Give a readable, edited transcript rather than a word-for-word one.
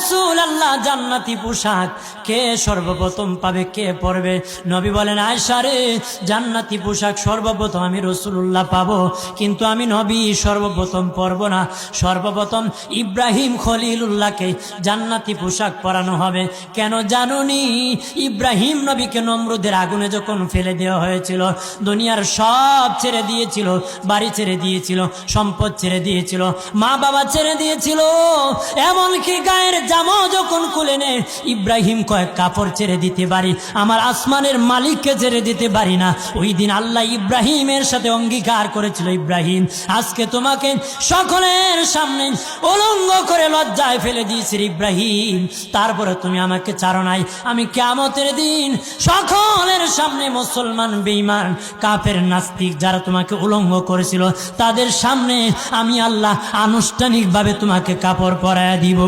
রাসূলুল্লাহ, জান্নাতি পোশাক কে সর্বপ্রথম পাবে, কে পরবে? নবী বলেন, আয়েশা রে, জান্নাতি পোশাক সর্বপ্রথম আমি রাসূলুল্লাহ পাবো, কিন্তু আমি নবী সর্বপ্রথম পরব না। সর্বপ্রথম ইব্রাহিম খলিলুল্লাহকে জান্নাতি পোশাক পরানো হবে। কেন জানুনি? ইব্রাহিম নবীকে নমরুদের আগুনে যখন ফেলে দেওয়া হয়েছিল, দুনিয়ার সব ছেড়ে দিয়েছিল, বাড়ি ছেড়ে দিয়েছিল, সম্পদ ছেড়ে দিয়েছিল, মা বাবা ছেড়ে দিয়েছিল, এমনকি গায়ের জামা যখন খুলে নেয়, ইব্রাহিম কয়েক কাপড় ছেড়ে দিতে পারি, আমার আসমানের মালিককে ছেড়ে দিতে পারি না। ওই দিন আল্লাহ ইব্রাহিমের সাথে অঙ্গীকার করেছিল, ইব্রাহিম আজকে তোমাকে সকলের সামনে উলঙ্গ করে লজ্জায় ফেলে দিয়েছি ইব্রাহিম, তারপরে তুমি আমাকে ছাড়ো নাই। আমি কিয়ামতের দিন সকলের সামনে মুসলমান, বেঈমান, কাফের, নাস্তিক যারা তোমাকে উলঙ্গ করেছিল, তাদের সামনে আমি আল্লাহ আনুষ্ঠানিকভাবে তোমাকে কাপড় পরায়া দিব।